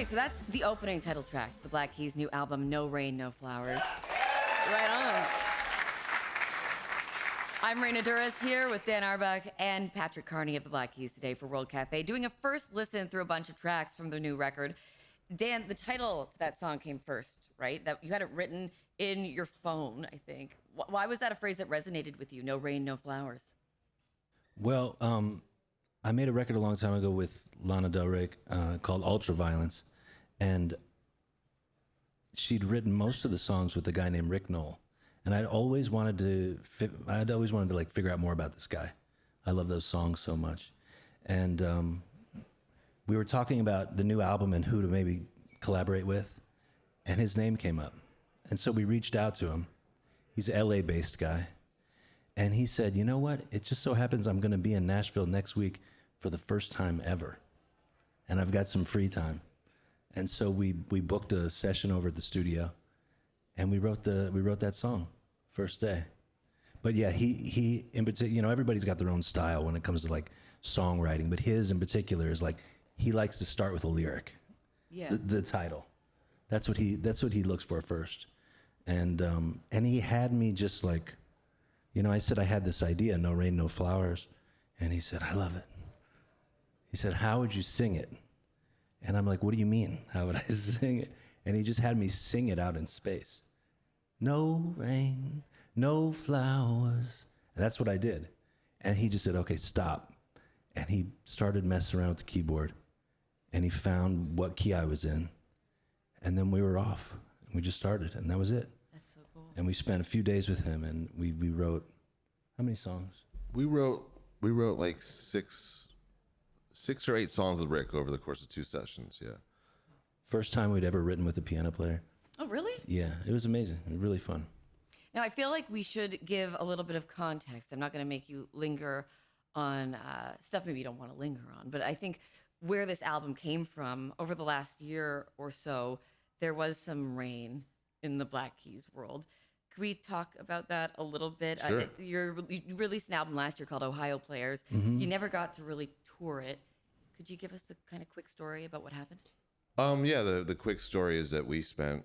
Okay, so that's the opening title track, the Black Keys' new album, No Rain, No Flowers. Right on. I'm Raina Douris here with Dan Arbach and Patrick Carney of the Black Keys today for World Cafe, doing a first listen through a bunch of tracks from their new record. Dan, the title to that song came first, right? That you had it written in your phone, I think. Why was that a phrase that resonated with you? No rain, no flowers. Well, I made a record a long time ago with Raina Douris called Ultraviolence, and she'd written most of the songs with a guy named Rick Knoll, and I'd always wanted to like figure out more about this guy. I love those songs so much, and we were talking about the new album and who to maybe collaborate with, and his name came up, and so we reached out to him. He's an LA-based guy. And he said, you know what? It just so happens I'm going to be in Nashville next week for the first time ever. And I've got some free time. And so we booked a session over at the studio, and we wrote that song first day. But yeah, he in particular, you know, everybody's got their own style when it comes to like songwriting, but his in particular is like he likes to start with a lyric. Yeah. The title. That's what he looks for first. And he had me just like, you know, I said I had this idea, No Rain, No Flowers, and he said, I love it. He said, how would you sing it? And I'm like, what do you mean? How would I sing it? And he just had me sing it out in space. No rain, no flowers. And that's what I did. And he just said, okay, stop. And he started messing around with the keyboard, and he found what key I was in. And then we were off, and we just started, and that was it. And we spent a few days with him, and we wrote, how many songs? We wrote like six or eight songs with Rick over the course of 2 sessions. Yeah. First time we'd ever written with a piano player. Oh, really? Yeah, it was amazing. It was really fun. Now, I feel like we should give a little bit of context. I'm not going to make you linger on stuff maybe you don't want to linger on, but I think where this album came from over the last year or so, there was some rain in the Black Keys world. Could we talk about that a little bit? Sure. You released an album last year called Ohio Players. Mm-hmm. You never got to really tour it. Could you give us the kind of quick story about what happened? Yeah, the quick story is that we spent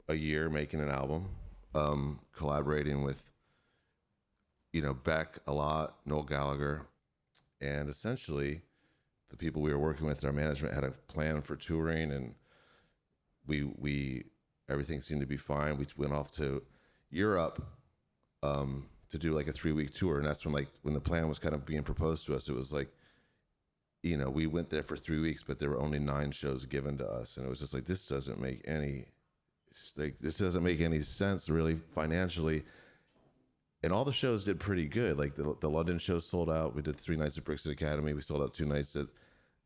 a year making an album, collaborating with, you know, Beck a lot, Noel Gallagher, and essentially the people we were working with, our management had a plan for touring, and we everything seemed to be fine. We went off to Europe to do like a 3-week tour, and that's when the plan was kind of being proposed to us. It was like, you know, we went there for 3 weeks, but there were only 9 shows given to us, and it was just like, this doesn't make any sense really financially. And all the shows did pretty good. Like the London show sold out. We did 3 nights at Brixton Academy. We sold out 2 nights at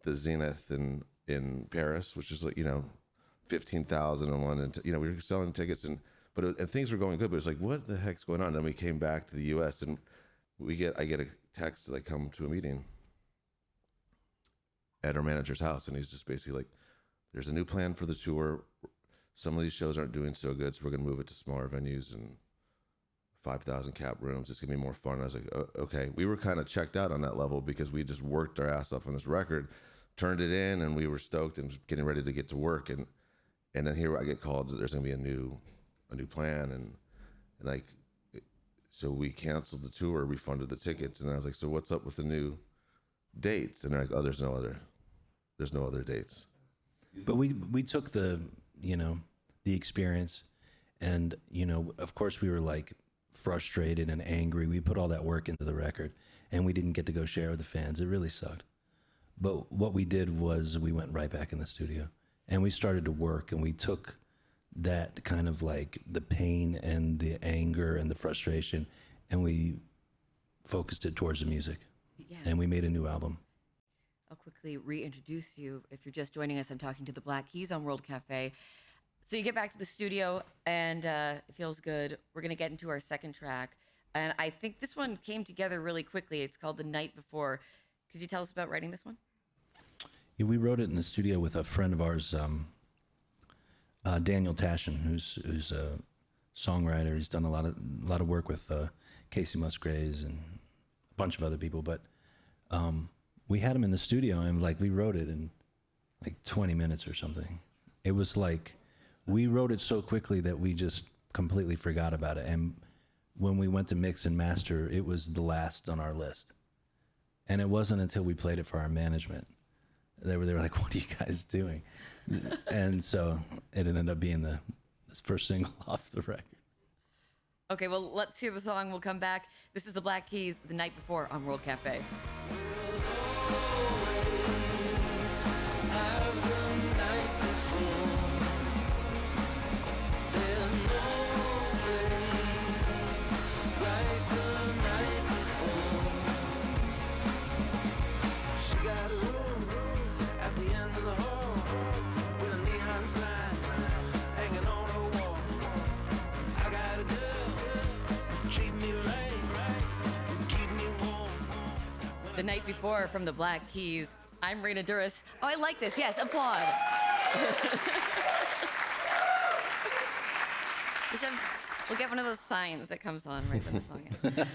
the Zenith in Paris, which is like, you know, 15,000 in London. You know, we were selling tickets and things were going good, but it's like, what the heck's going on? And then we came back to the U.S. and I get a text that I come to a meeting at our manager's house, and he's just basically like, there's a new plan for the tour. Some of these shows aren't doing so good, so we're going to move it to smaller venues and 5,000 cap rooms. It's going to be more fun. I was like, oh, okay. We were kind of checked out on that level because we just worked our ass off on this record, turned it in, and we were stoked and getting ready to get to work. And then here I get called that there's going to be a new plan, and like, so we canceled the tour, refunded the tickets, and I was like, so what's up with the new dates? And they're like, oh, there's no other dates. But we took the experience, and, you know, of course we were like frustrated and angry. We put all that work into the record, and we didn't get to go share with the fans. It really sucked. But what we did was we went right back in the studio, and we started to work, and we took that kind of like the pain and the anger and the frustration, and we focused it towards the music. Yeah. And we made a new album. I'll quickly reintroduce you. If you're just joining us, I'm talking to the Black Keys on World Cafe. So you get back to the studio, and it feels good. We're going to get into our second track. And I think this one came together really quickly. It's called The Night Before. Could you tell us about writing this one? Yeah, we wrote it in the studio with a friend of ours, Daniel Tashin, who's a songwriter. He's done a lot of work with Casey Musgraves and a bunch of other people. But we had him in the studio, and like we wrote it in like 20 minutes or something. It was like we wrote it so quickly that we just completely forgot about it. And when we went to mix and master, it was the last on our list. And it wasn't until we played it for our management they were like, "What are you guys doing?" And so it ended up being the first single off the record. Okay, well, let's hear the song. We'll come back. This is the Black Keys, The Night Before on World Cafe. The Night Before from the Black Keys. I'm Raina Douris. Oh, I like this. Yes, applaud. We'll get one of those signs that comes on right when the song ends.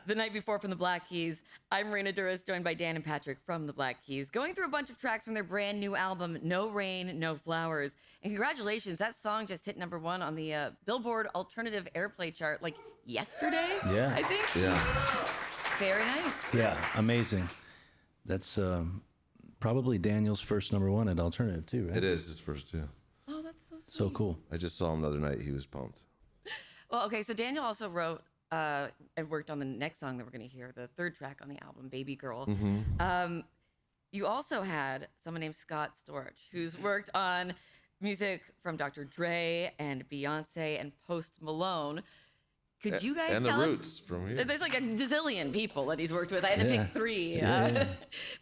The Night Before from the Black Keys. I'm Raina Douris, joined by Dan and Patrick from the Black Keys, going through a bunch of tracks from their brand new album, No Rain, No Flowers. And congratulations, that song just hit #1 on the Billboard Alternative Airplay chart like yesterday, Yeah. I think. Yeah. Very nice. Yeah, amazing. That's probably Daniel's first #1 at Alternative too, right? It is his first two. Oh, that's so sweet. So cool. I just saw him the other night. He was pumped. Well, okay, so Daniel also wrote and worked on the next song that we're going to hear, the third track on the album, Baby Girl. You also had someone named Scott Storch, who's worked on music from Dr. Dre and Beyonce and Post Malone. Could you guys and tell the us? Roots from here. There's like a zillion people that he's worked with. I had to Yeah. pick 3. Yeah.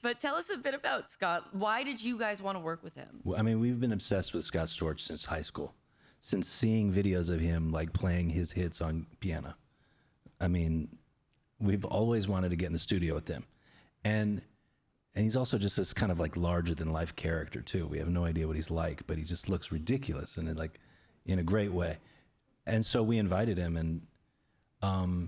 But tell us a bit about Scott. Why did you guys want to work with him? Well, I mean, we've been obsessed with Scott Storch since high school, since seeing videos of him like playing his hits on piano. I mean, we've always wanted to get in the studio with him, and he's also just this kind of like larger than life character too. We have no idea what he's like, but he just looks ridiculous and like in a great way. And so we invited him, and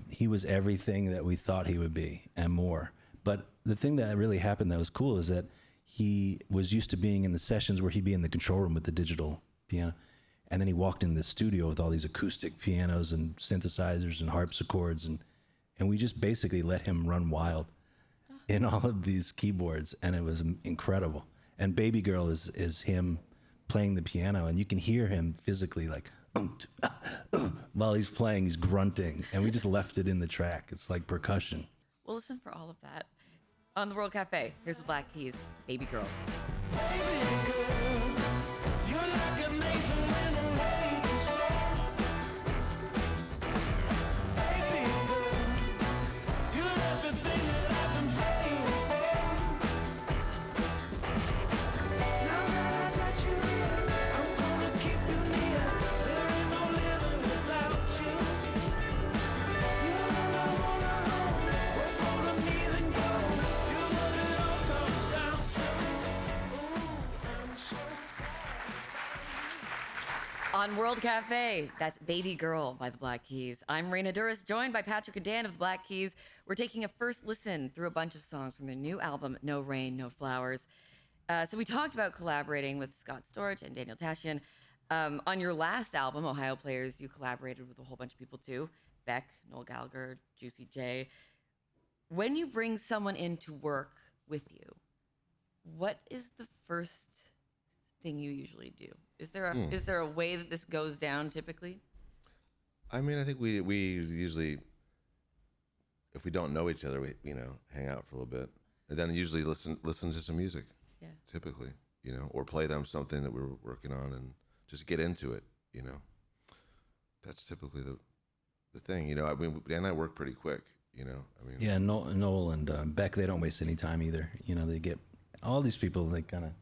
he was everything that we thought he would be and more. But the thing that really happened that was cool is that he was used to being in the sessions where he'd be in the control room with the digital piano. And then he walked in the studio with all these acoustic pianos and synthesizers and harpsichords. And we just basically let him run wild in all of these keyboards. And it was incredible. And Baby Girl is him playing the piano. And you can hear him physically like, while he's playing, he's grunting. And we just left it in the track. It's like percussion. We'll listen for all of that on the World Cafe. Here's the Black Keys, Baby Girl. On World Cafe, that's Baby Girl by the Black Keys. I'm Raina Douris, joined by Patrick and Dan of the Black Keys. We're taking a first listen through a bunch of songs from their new album, No Rain, No Flowers. So we talked about collaborating with Scott Storch and Daniel Tashian. On your last album, Ohio Players, you collaborated with a whole bunch of people too. Beck, Noel Gallagher, Juicy J. When you bring someone in to work with you, what is the first thing you usually do? Is there a way that this goes down typically? I mean, I think we usually, if we don't know each other, we hang out for a little bit, and then usually listen to some music. Yeah. Typically, or play them something that we're working on and just get into it. That's typically the thing. I mean, Dan and I work pretty quick. Yeah, Noel and Beck, they don't waste any time either. They get all these people. They kind of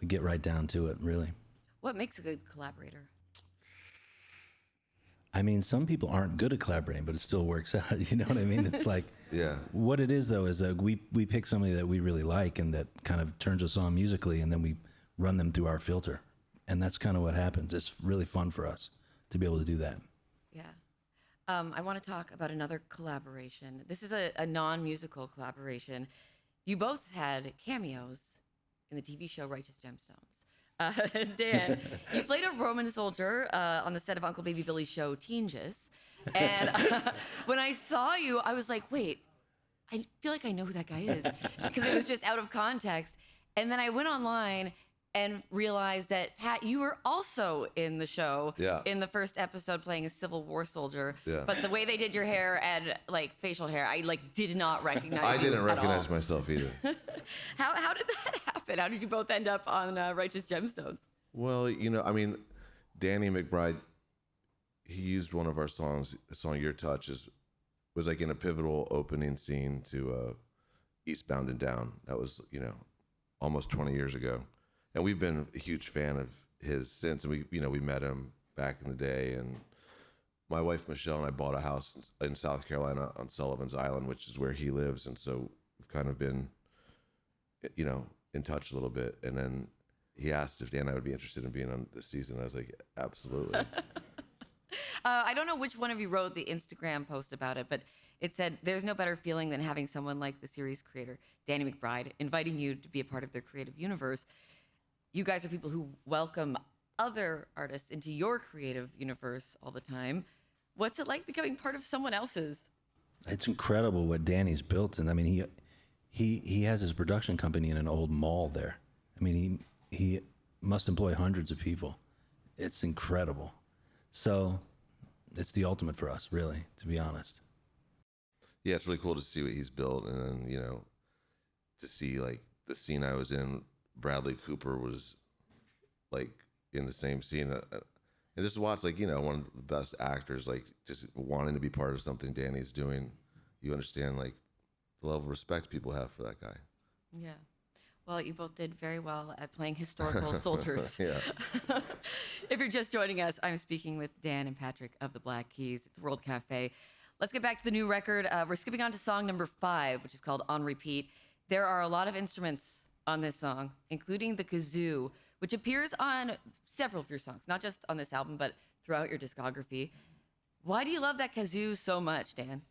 get right down to it, really. What makes a good collaborator? I mean, some people aren't good at collaborating, but it still works out. You know what I mean? It's like, what it is though is that we pick somebody that we really like and that kind of turns us on musically, and then we run them through our filter, and that's kind of what happens. It's really fun for us to be able to do that. Yeah. I want to talk about another collaboration. This is a non-musical collaboration. You both had cameos in the TV show Righteous Gemstones. Dan, you played a Roman soldier on the set of Uncle Baby Billy's show Teenges. And when I saw you, I was like, wait, I feel like I know who that guy is because it was just out of context. And then I went online and realized that, Pat, you were also in the show in the first episode playing a Civil War soldier. Yeah. But the way they did your hair and like facial hair, I like did not recognize I you didn't at recognize all. myself either. How did that happen? How did you both end up on Righteous Gemstones? Well, I mean, Danny McBride, he used one of our songs, the song Your Touch, was like in a pivotal opening scene to Eastbound and Down. That was, almost 20 years ago. And we've been a huge fan of his since. And we met him back in the day. And my wife, Michelle, and I bought a house in South Carolina on Sullivan's Island, which is where he lives. And so we've kind of been, in touch a little bit. And then he asked if Dan and I would be interested in being on this season. I was like, absolutely. I don't know which one of you wrote the Instagram post about it, but it said, there's no better feeling than having someone like the series creator, Danny McBride, inviting you to be a part of their creative universe. You guys are people who welcome other artists into your creative universe all the time. What's it like becoming part of someone else's? It's incredible what Danny's built. And I mean, he has his production company in an old mall there. I mean, he must employ hundreds of people. It's incredible. So it's the ultimate for us, really, to be honest. Yeah, it's really cool to see what he's built. And then, to see like the scene I was in, Bradley Cooper was like in the same scene. And just to watch like, one of the best actors, like just wanting to be part of something Danny's doing, you understand like the level of respect people have for that guy. Yeah. Well, you both did very well at playing historical soldiers. Yeah. If you're just joining us, I'm speaking with Dan and Patrick of the Black Keys. It's World Cafe. Let's get back to the new record. We're skipping on to song number 5, which is called On Repeat. There are a lot of instruments on this song, including the kazoo, which appears on several of your songs, not just on this album, but throughout your discography. Why do you love that kazoo so much, Dan?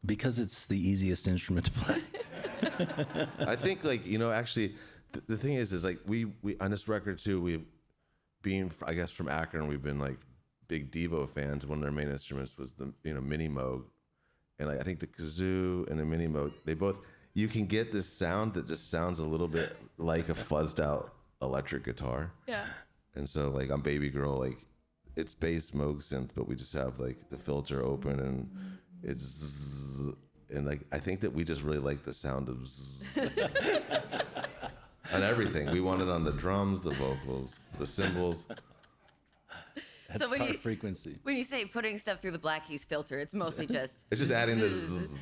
Because it's the easiest instrument to play. I think like, actually the thing is like we on this record too, we being, I guess, from Akron, we've been like big Devo fans. One of their main instruments was the, mini Moog. And like, I think the kazoo and the mini Moog, they both, you can get this sound that just sounds a little bit like a fuzzed out electric guitar. Yeah. And so like on Baby Girl, like it's bass Moog synth, but we just have like the filter open and it's, and like, I think that we just really like the sound of on everything. We want it on the drums, the vocals, the cymbals. That's So when our you- frequency. When you say putting stuff through the Black Keys filter, it's mostly just... It's just adding this.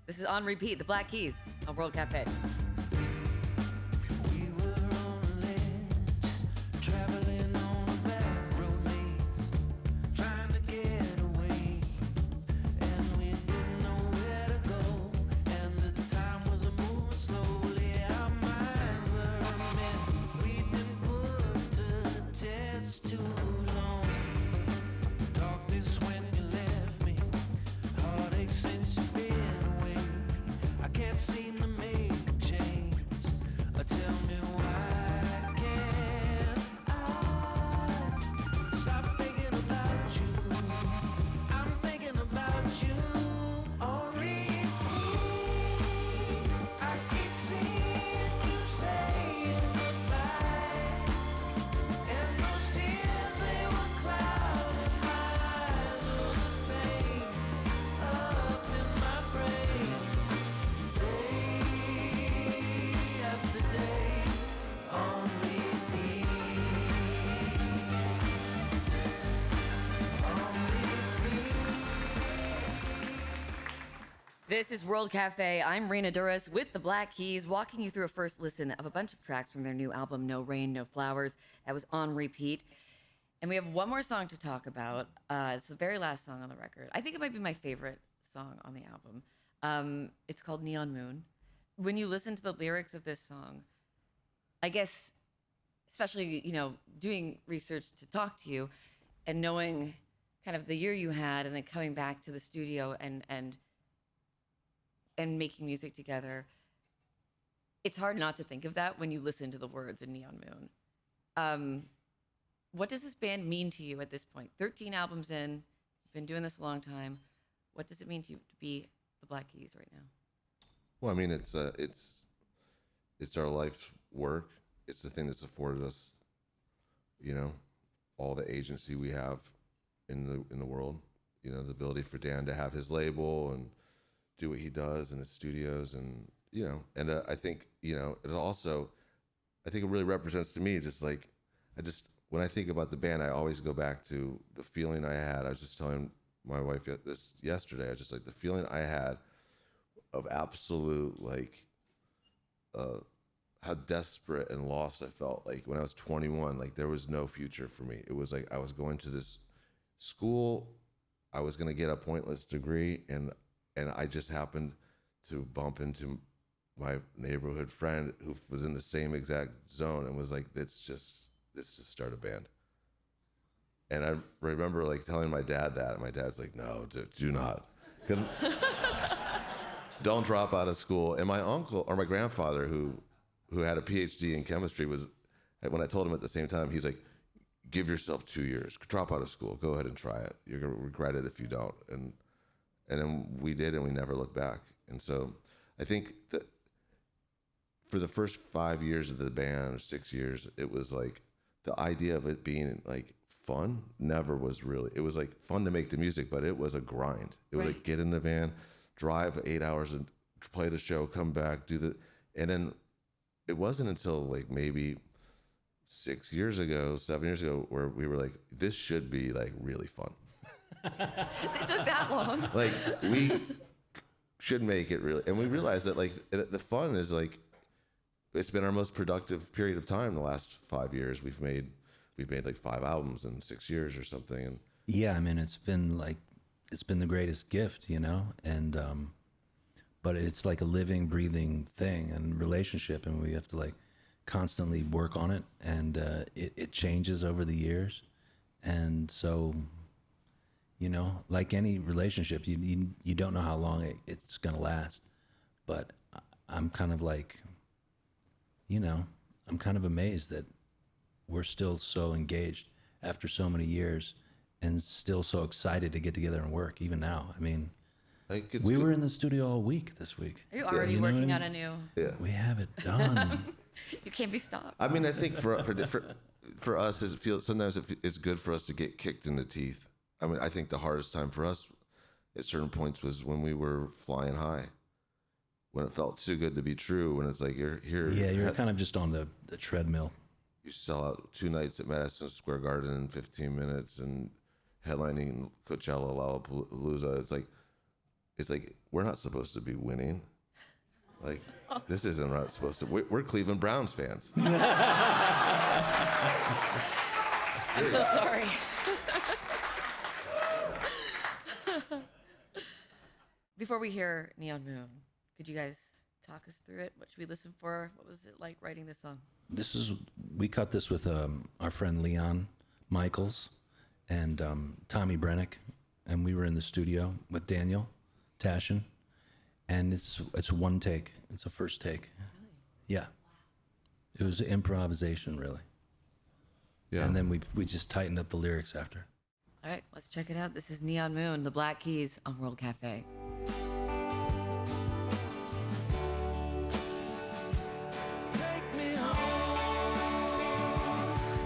This is On Repeat, the Black Keys on World Cafe. We were on a ledge, traveling on a back road maze, trying to get away, and we didn't know where to go, and the time was moving slowly, our minds were a mess, we'd been put to the test too long, darkness when you left me, heartache since you've been away, I can't seem to make a change. Tell me why can't I stop thinking about you? I'm thinking about you on repeat. I keep seeing you saying goodbye, and those tears they were clouding my eyes with pain up in my brain. Day after day on repeat. This is World Cafe. I'm Raina Douris with the Black Keys, walking you through a first listen of a bunch of tracks from their new album, No Rain, No Flowers. That was On Repeat. And we have one more song to talk about. It's the very last song on the record. I think it might be my favorite song on the album. It's called Neon Moon. When you listen to the lyrics of this song, I guess, especially, doing research to talk to you and knowing kind of the year you had and then coming back to the studio and making music together, it's hard not to think of that when you listen to the words in Neon Moon. What does this band mean to you at this point? 13 albums in, you've been doing this a long time. What does it mean to you to be the Black Keys right now? Well, I mean, it's our life's work. It's the thing that's afforded us, you know, all the agency we have in the world. You know, the ability for Dan to have his label and do what he does in his studios, and you know, and I think, you know, it also, I think it really represents to me just like, when I think about the band, I always go back to the feeling I had. I was just telling my wife this yesterday. I was just like, the feeling I had of absolute, like, how desperate and lost I felt. Like when I was 21, like there was no future for me. It was like I was going to this school, I was going to get a pointless degree, and I just happened to bump into my neighborhood friend who was in the same exact zone and was like, let's just start a band. And I remember like telling my dad that, and my dad's like, no, do not. 'Cause don't drop out of school. And my uncle, or my grandfather, who had a PhD in chemistry, was, when I told him at the same time, he's like, give yourself 2 years, drop out of school, go ahead and try it. You're gonna regret it if you don't. And then we did, and we never looked back. And so I think that for the first 5 years of the band, or 6 years, it was like the idea of it being like fun never was really, it was like fun to make the music, but it was a grind. It was like get in the van, drive 8 hours and play the show, come back, and then it wasn't until like maybe 7 years ago, where we were like, this should be like really fun. It took that long. Like we should make it really, and we realized that like the fun is like, it's been our most productive period of time the last 5 years. We've made like 5 albums in 6 years or something. And Yeah, I mean, it's been the greatest gift, you know, and but it's like a living, breathing thing and relationship, and we have to like constantly work on it, and it changes over the years, and so, you know, like any relationship, you don't know how long it's gonna last, but I'm kind of like, you know, I'm kind of amazed that we're still so engaged after so many years, and still so excited to get together and work, even now. I mean, like we were in the studio all week this week. Are you already You know what working I on mean? a new? Yeah. We have it done. You can't be stopped. I mean, I think for us, sometimes it's good for us to get kicked in the teeth. I mean, I think the hardest time for us at certain points was when we were flying high, when it felt too good to be true, when it's like you're here. Yeah, you're kind of just on the treadmill. You sell out 2 nights at Madison Square Garden in 15 minutes and headlining Coachella, Lollapalooza. It's like we're not supposed to be winning. Like, this isn't not supposed to. We're Cleveland Browns fans. I'm so sorry. Before we hear Neon Moon, could you guys talk us through it? What should we listen for? What was it like writing this song? We cut this with our friend Leon Michaels and Tommy Brennick, and we were in the studio with Daniel Tashin, and it's one take. It's a first take. Really? Yeah. It was improvisation, really. Yeah. And then we just tightened up the lyrics after. All right, let's check it out. This is Neon Moon, the Black Keys on World Cafe. Take me home,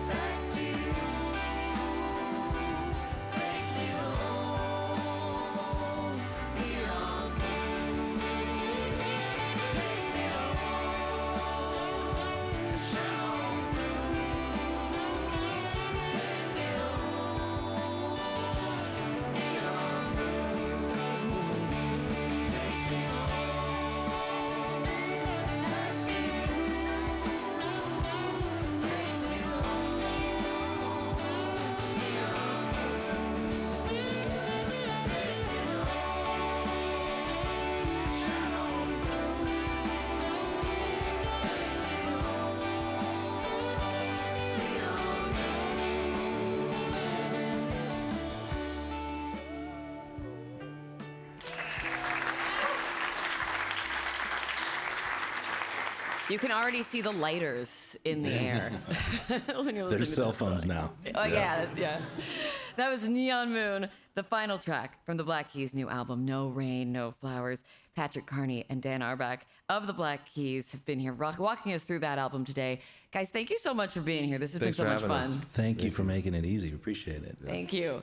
back to you. Take me home, neon moon. Take me home, shine on through. Take me home, neon moon. You can already see the lighters in the air when you're listening There's to cell this phones song. now. Oh yeah. That was Neon Moon, the final track from the Black Keys' new album, No Rain, No Flowers. Patrick Carney and Dan Arbach of the Black Keys have been here walking us through that album today. Guys, thank you so much for being here. This has Thanks been so for much having fun. us. Thank you for making it easy. Appreciate it. Thank you.